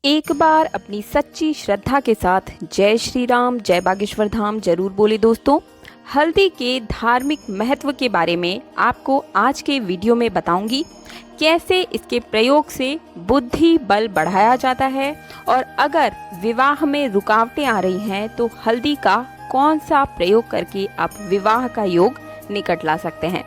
एक बार अपनी सच्ची श्रद्धा के साथ जय श्री राम जय बागेश्वर धाम जरूर बोले दोस्तों। हल्दी के धार्मिक महत्व के बारे में आपको आज के वीडियो में बताऊंगी। कैसे इसके प्रयोग से बुद्धि बल बढ़ाया जाता है और अगर विवाह में रुकावटें आ रही हैं तो हल्दी का कौन सा प्रयोग करके आप विवाह का योग निकट ला सकते हैं।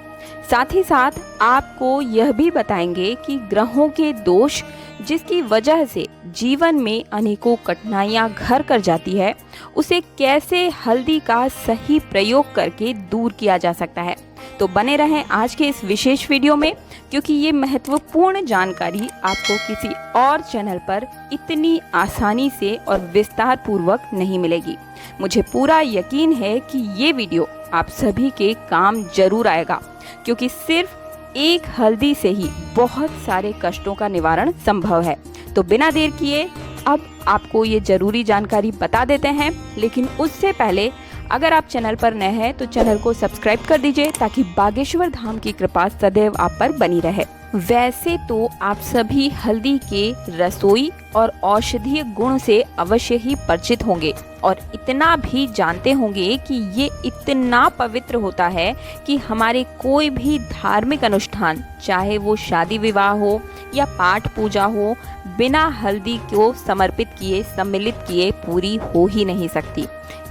साथ ही साथ आपको यह भी बताएंगे कि ग्रहों के दोष जिसकी वजह से जीवन में अनेकों कठिनाइयां घर कर जाती है, उसे कैसे हल्दी का सही प्रयोग करके दूर किया जा सकता है। तो बने रहें आज के इस विशेष वीडियो में, क्योंकि ये महत्वपूर्ण जानकारी आपको किसी और चैनल पर इतनी आसानी से और विस्तार पूर्वक नहीं मिलेगी। मुझे पूरा यकीन है कि ये वीडियो आप सभी के काम जरूर आएगा, क्योंकि सिर्फ एक हल्दी से ही बहुत सारे कष्टों का निवारण संभव है। तो बिना देर किए अब आपको ये जरूरी जानकारी बता देते हैं, लेकिन उससे पहले अगर आप चैनल पर नए हैं तो चैनल को सब्सक्राइब कर दीजिए ताकि बागेश्वर धाम की कृपा सदैव आप पर बनी रहे। वैसे तो आप सभी हल्दी के रसोई और औषधीय गुण से अवश्य ही परिचित होंगे और इतना भी जानते होंगे कि ये इतना पवित्र होता है कि हमारे कोई भी धार्मिक अनुष्ठान, चाहे वो शादी विवाह हो या पाठ पूजा हो, बिना हल्दी को समर्पित किए सम्मिलित किए पूरी हो ही नहीं सकती।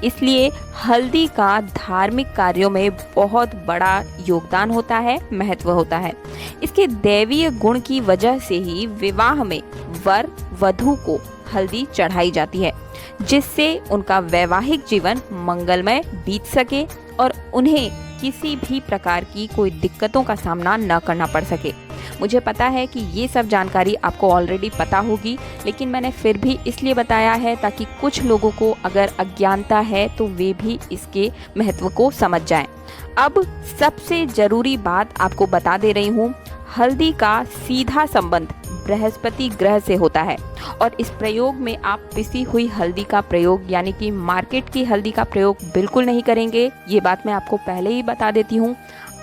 इसलिए हल्दी का धार्मिक कार्यों में बहुत बड़ा योगदान होता है, महत्व होता है। इसके दैवीय गुण की वजह से ही विवाह में वर वधू को हल्दी चढ़ाई जाती है, जिससे उनका वैवाहिक जीवन मंगलमय बीत सके और उन्हें किसी भी प्रकार की कोई दिक्कतों का सामना न करना पड़ सके। मुझे पता है कि ये सब जानकारी आपको ऑलरेडी पता होगी, लेकिन मैंने फिर भी इसलिए बताया है ताकि कुछ लोगों को अगर अज्ञानता है तो वे भी इसके महत्व को समझ जाएं। अब सबसे ज़रूरी बात आपको बता दे रही हूँ, हल्दी का सीधा संबंध बृहस्पति ग्रह से होता है और इस प्रयोग में आप पिसी हुई हल्दी का प्रयोग यानी कि मार्केट की हल्दी का प्रयोग बिल्कुल नहीं करेंगे। ये बात मैं आपको पहले ही बता देती हूँ।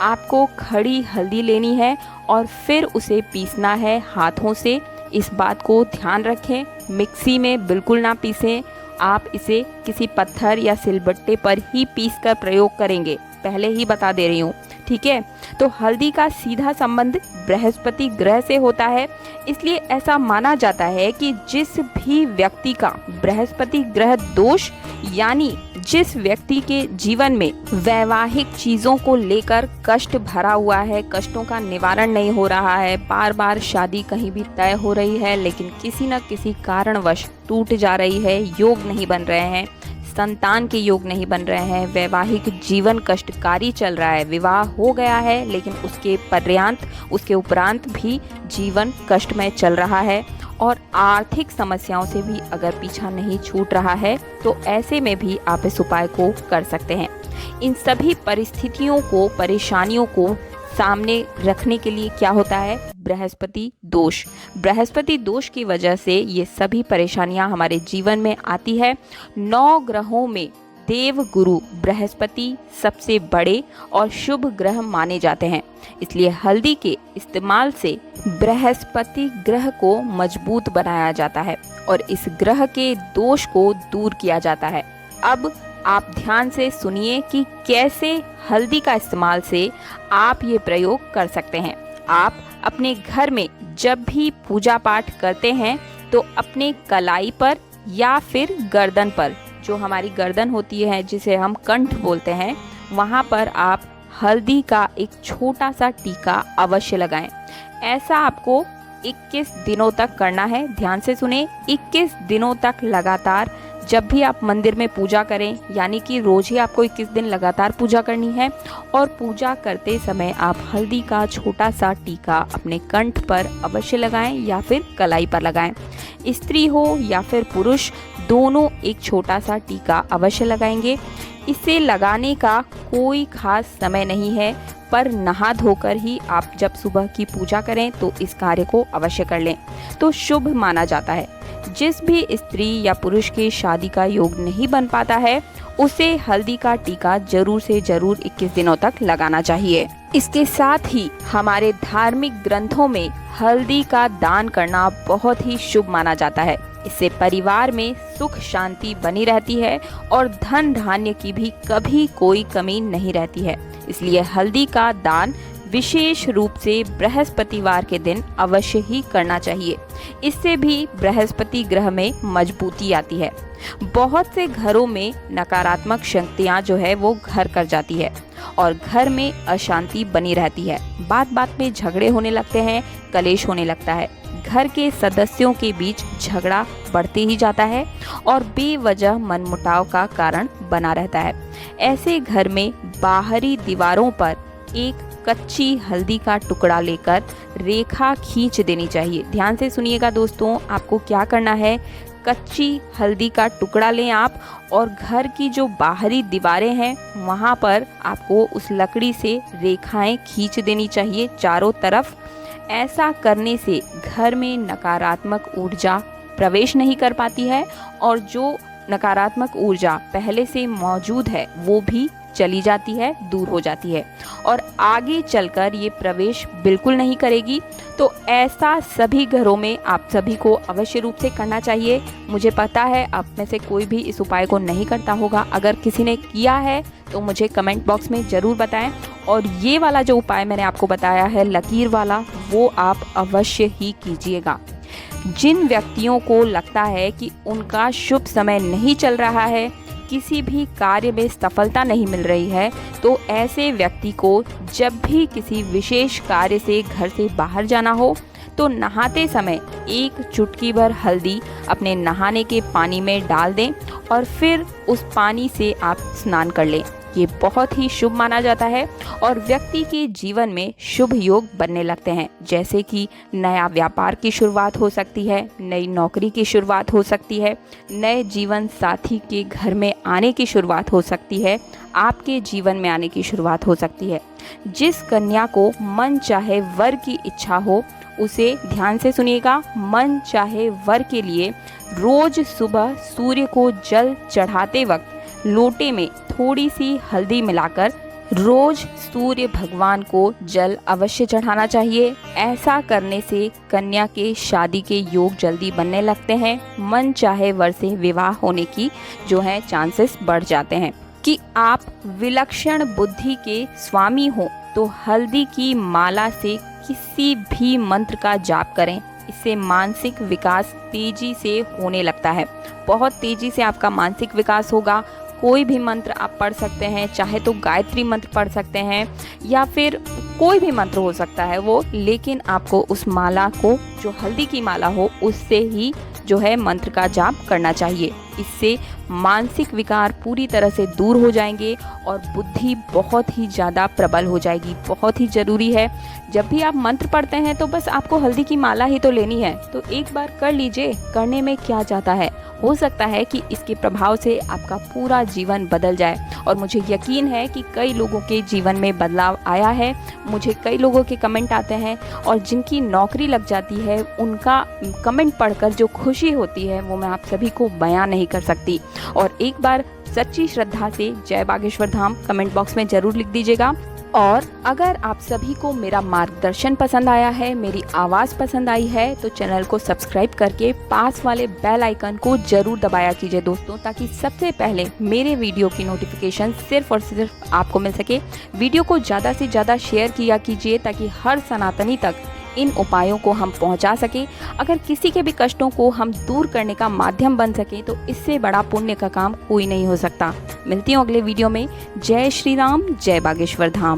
आपको खड़ी हल्दी लेनी है और फिर उसे पीसना है हाथों से। इस बात को ध्यान रखें, मिक्सी में बिल्कुल ना पीसें। आप इसे किसी पत्थर या सिलबट्टे पर ही पीस कर प्रयोग करेंगे, पहले ही बता दे रही हूँ, ठीक है। तो हल्दी का सीधा संबंध बृहस्पति ग्रह से होता है, इसलिए ऐसा माना जाता है कि जिस भी व्यक्ति का बृहस्पति ग्रह दोष यानी जिस व्यक्ति के जीवन में वैवाहिक चीजों को लेकर कष्ट भरा हुआ है, कष्टों का निवारण नहीं हो रहा है, बार बार शादी कहीं भी तय हो रही है लेकिन किसी न किसी कारणवश टूट जा रही है, योग नहीं बन रहे हैं, संतान के योग नहीं बन रहे हैं, वैवाहिक जीवन कष्टकारी चल रहा है, विवाह हो गया है लेकिन उसके उपरांत भी जीवन कष्टमय चल रहा है और आर्थिक समस्याओं से भी अगर पीछा नहीं छूट रहा है, तो ऐसे में भी आप इस उपाय को कर सकते हैं। इन सभी परिस्थितियों को, परेशानियों को सामने रखने के लिए क्या होता है, बृहस्पति दोष। बृहस्पति दोष की वजह से ये सभी परेशानियां हमारे जीवन में आती है। 9 ग्रहों में देव गुरु बृहस्पति सबसे बड़े और शुभ ग्रह माने जाते हैं, इसलिए हल्दी के इस्तेमाल से बृहस्पति ग्रह को मजबूत बनाया जाता है और इस ग्रह के दोष को दूर किया जाता है। अब आप ध्यान से सुनिए कि कैसे हल्दी का इस्तेमाल से आप ये प्रयोग कर सकते हैं। आप अपने घर में जब भी पूजा पाठ करते हैं तो अपने कलाई पर या फिर गर्दन पर, जो हमारी गर्दन होती है जिसे हम कंठ बोलते हैं, वहाँ पर आप हल्दी का एक छोटा सा टीका अवश्य लगाएं। ऐसा आपको 21 दिनों तक करना है। ध्यान से सुने, 21 दिनों तक लगातार। जब भी आप मंदिर में पूजा करें, यानी कि रोज ही आपको 21 दिन लगातार पूजा करनी है और पूजा करते समय आप हल्दी का छोटा सा टीका अपने कंठ पर अवश्य लगाएं या फिर कलाई पर लगाएं। स्त्री हो या फिर पुरुष, दोनों एक छोटा सा टीका अवश्य लगाएंगे। इसे लगाने का कोई खास समय नहीं है, पर नहा धोकर ही आप जब सुबह की पूजा करें तो इस कार्य को अवश्य कर लें, तो शुभ माना जाता है। जिस भी स्त्री या पुरुष के शादी का योग नहीं बन पाता है, उसे हल्दी का टीका जरूर से जरूर 21 दिनों तक लगाना चाहिए। इसके साथ ही हमारे धार्मिक ग्रंथों में हल्दी का दान करना बहुत ही शुभ माना जाता है। इससे परिवार में सुख शांति बनी रहती है और धन धान्य की भी कभी कोई कमी नहीं रहती है। इसलिए हल्दी का दान विशेष रूप से बृहस्पतिवार के दिन अवश्य ही करना चाहिए। इससे भी बृहस्पति ग्रह में मजबूती आती है। बहुत से घरों में नकारात्मक शक्तियाँ जो है वो घर कर जाती है और घर में अशांति बनी रहती है। बात बात में झगड़े होने लगते हैं, कलेश होने लगता है। घर के सदस्यों के बीच झगड़ा बढ़ते ही जाता है और बेवजह मनमुटाव का कारण बना रहता है। ऐसे घर में बाहरी दीवारों पर एक कच्ची हल्दी का टुकड़ा लेकर रेखा खींच देनी चाहिए। ध्यान से सुनिएगा दोस्तों, आपको क्या करना है, कच्ची हल्दी का टुकड़ा लें आप और घर की जो बाहरी दीवारें हैं वहाँ पर आपको उस लकड़ी से रेखाएं खींच देनी चाहिए चारों तरफ। ऐसा करने से घर में नकारात्मक ऊर्जा प्रवेश नहीं कर पाती है और जो नकारात्मक ऊर्जा पहले से मौजूद है वो भी चली जाती है, दूर हो जाती है और आगे चलकर ये प्रवेश बिल्कुल नहीं करेगी। तो ऐसा सभी घरों में आप सभी को अवश्य रूप से करना चाहिए। मुझे पता है आप में से कोई भी इस उपाय को नहीं करता होगा। अगर किसी ने किया है तो मुझे कमेंट बॉक्स में ज़रूर बताएं। और ये वाला जो उपाय मैंने आपको बताया है लकीर वाला, वो आप अवश्य ही कीजिएगा। जिन व्यक्तियों को लगता है कि उनका शुभ समय नहीं चल रहा है, किसी भी कार्य में सफलता नहीं मिल रही है, तो ऐसे व्यक्ति को जब भी किसी विशेष कार्य से घर से बाहर जाना हो तो नहाते समय एक चुटकी भर हल्दी अपने नहाने के पानी में डाल दें और फिर उस पानी से आप स्नान कर लें। ये बहुत ही शुभ माना जाता है और व्यक्ति के जीवन में शुभ योग बनने लगते हैं। जैसे कि नया व्यापार की शुरुआत हो सकती है, नई नौकरी की शुरुआत हो सकती है, नए जीवन साथी के घर में आने की शुरुआत हो सकती है, आपके जीवन में आने की शुरुआत हो सकती है। जिस कन्या को मन चाहे वर की इच्छा हो उसे, ध्यान से सुनिएगा, मन चाहे वर के लिए रोज सुबह सूर्य को जल चढ़ाते वक्त लोटे में थोड़ी सी हल्दी मिलाकर रोज सूर्य भगवान को जल अवश्य चढ़ाना चाहिए। ऐसा करने से कन्या के शादी के योग जल्दी बनने लगते हैं। मन चाहे वर से विवाह होने की जो है चांसेस बढ़ जाते हैं। कि आप विलक्षण बुद्धि के स्वामी हो तो हल्दी की माला से किसी भी मंत्र का जाप करें। इससे मानसिक विकास तेजी से होने लगता है। बहुत तेजी से आपका मानसिक विकास होगा। कोई भी मंत्र आप पढ़ सकते हैं, चाहे तो गायत्री मंत्र पढ़ सकते हैं या फिर कोई भी मंत्र हो सकता है वो, लेकिन आपको उस माला को, जो हल्दी की माला हो, उससे ही जो है मंत्र का जाप करना चाहिए। इससे मानसिक विकार पूरी तरह से दूर हो जाएंगे और बुद्धि बहुत ही ज़्यादा प्रबल हो जाएगी। बहुत ही ज़रूरी है, जब भी आप मंत्र पढ़ते हैं तो बस आपको हल्दी की माला ही तो लेनी है, तो एक बार कर लीजिए। करने में क्या जाता है, हो सकता है कि इसके प्रभाव से आपका पूरा जीवन बदल जाए। और मुझे यकीन है कि कई लोगों के जीवन में बदलाव आया है। मुझे कई लोगों के कमेंट आते हैं और जिनकी नौकरी लग जाती है उनका कमेंट पढ़कर जो खुशी होती है वो मैं आप सभी को बयां नहीं कर सकती। और एक बार सच्ची श्रद्धा से जय बागेश्वर धाम कमेंट बॉक्स में ज़रूर लिख दीजिएगा। और अगर आप सभी को मेरा मार्गदर्शन पसंद आया है, मेरी आवाज़ पसंद आई है, तो चैनल को सब्सक्राइब करके पास वाले बेल आइकन को जरूर दबाया कीजिए दोस्तों, ताकि सबसे पहले मेरे वीडियो की नोटिफिकेशन सिर्फ और सिर्फ आपको मिल सके। वीडियो को ज़्यादा से ज़्यादा शेयर किया कीजिए ताकि हर सनातनी तक इन उपायों को हम पहुंचा सके। अगर किसी के भी कष्टों को हम दूर करने का माध्यम बन सके तो इससे बड़ा पुण्य का काम कोई नहीं हो सकता। मिलती हूँ अगले वीडियो में। जय श्री राम, जय बागेश्वर धाम।